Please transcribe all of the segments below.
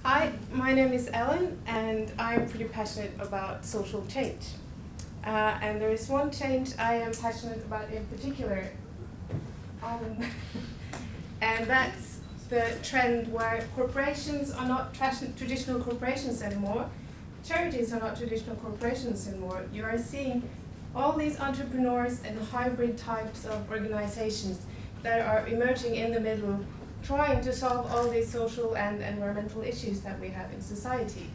Hi, my name is Ellen, and I'm pretty passionate about social change. And there is one change I am passionate about in particular, and that's the trend where corporations are not traditional corporations anymore. Charities are not traditional corporations anymore. You are seeing all these entrepreneurs and hybrid types of organizations that are emerging in the middle, trying to solve all these social and environmental issues that we have in society.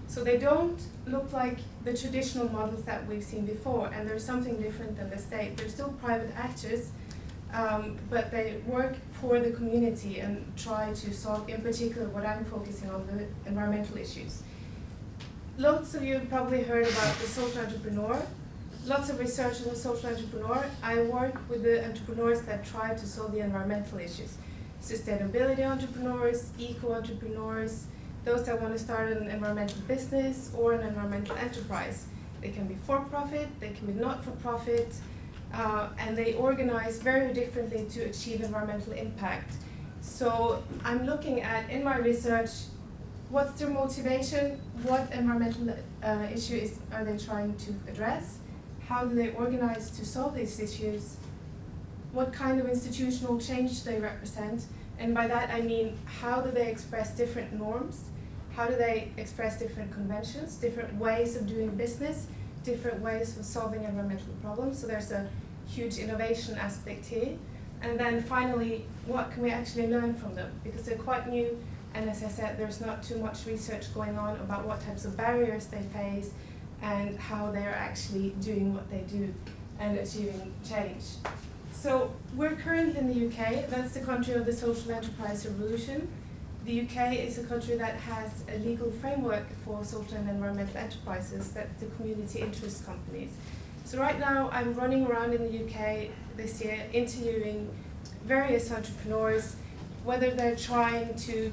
So they don't look like the traditional models that we've seen before, and they're something different than the state. They're still private actors, but they work for the community and try to solve, in particular, what I'm focusing on, the environmental issues. Lots of you have probably heard about the social entrepreneur. Lots of research on the social entrepreneur. I work with the entrepreneurs that try to solve the environmental issues. Sustainability entrepreneurs, eco-entrepreneurs, those that want to start an environmental business or an environmental enterprise. They can be for-profit, they can be not-for-profit, and they organize very differently to achieve environmental impact. So I'm looking at, in my research, what's their motivation, what environmental issues are they trying to address, how do they organize to solve these issues, what kind of institutional change they represent, and by that I mean how do they express different norms, how do they express different conventions, different ways of doing business, different ways of solving environmental problems. So there's a huge innovation aspect here. And then finally, what can we actually learn from them? Because they're quite new, and as I said, there's not too much research going on about what types of barriers they face and how they're actually doing what they do and achieving change. So we're currently in the UK. That's the country of the social enterprise revolution. The UK is a country that has a legal framework for social and environmental enterprises, that's the community interest companies. So right now I'm running around in the UK this year interviewing various entrepreneurs, whether they're trying to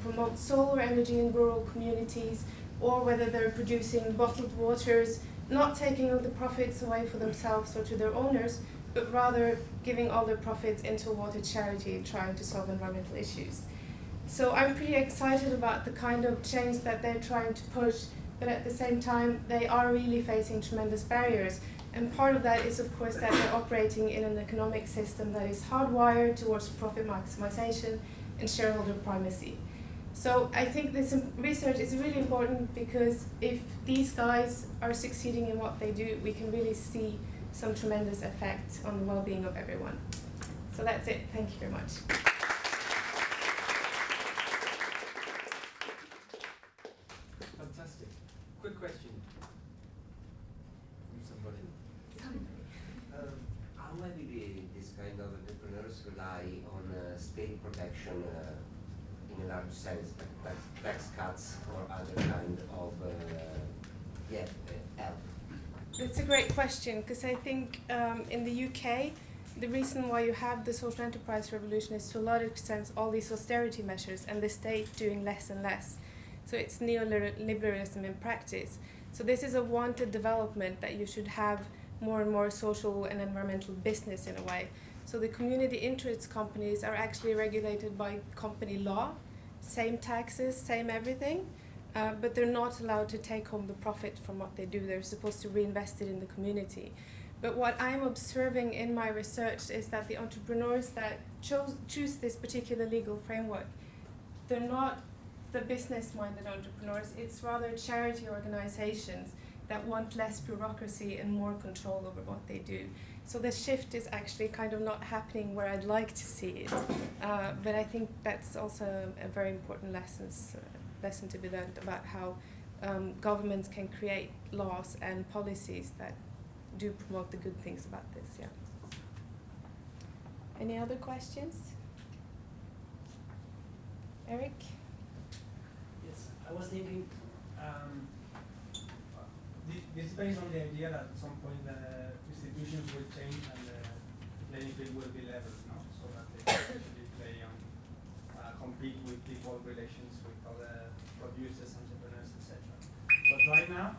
promote solar energy in rural communities, or whether they're producing bottled waters, not taking all the profits away for themselves or to their owners, but rather giving all their profits into a water charity trying to solve environmental issues. So I'm pretty excited about the kind of change that they're trying to push, but at the same time they are really facing tremendous barriers. And part of that is, of course, that they're operating in an economic system that is hardwired towards profit maximization and shareholder primacy. So I think this research is really important because if these guys are succeeding in what they do, we can really see some tremendous effect on the well-being of everyone. So that's it. Thank you very much. Fantastic. Quick question from somebody. How heavily this kind of entrepreneurs rely on state protection in a large sense, like tax cuts or other kind of help? That's a great question, because I think in the UK, the reason why you have the social enterprise revolution is to a large extent all these austerity measures and the state doing less and less. So it's neoliberalism in practice. So this is a wanted development that you should have more and more social and environmental business in a way. So the community interest companies are actually regulated by company law, same taxes, same everything. But they're not allowed to take home the profit from what they do. They're supposed to reinvest it in the community. But what I'm observing in my research is that the entrepreneurs that choose this particular legal framework, they're not the business-minded entrepreneurs. It's rather charity organizations that want less bureaucracy and more control over what they do. So the shift is actually kind of not happening where I'd like to see it. But I think that's also a very important lesson to be learned about how governments can create laws and policies that do promote the good things about this. Yeah. Any other questions? Eric? Yes, I was thinking, this is based on the idea that at some point the institutions will change and the playing field will be leveled, no? So that they can actually play on, compete with equal relations with other producers, entrepreneurs, etc. But right now,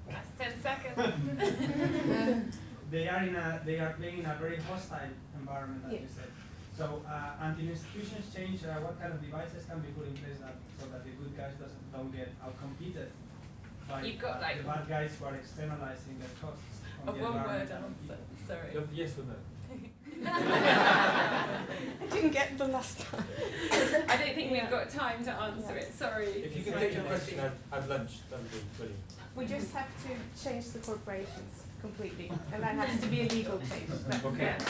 That's 10 seconds. they are playing in a very hostile environment, as you said. So until institutions change, what kind of devices can be put in place so that the good guys don't get outcompeted by You've got, like, the bad guys who are externalizing their costs on the one word environment and answer. people? Sorry. You have the yes or no? I didn't get the last part. I don't think we've got time to answer it. Sorry. If you can take your question at lunch, that would be brilliant. We just have to change the corporations completely, and that has to be a legal change. That's Okay. it.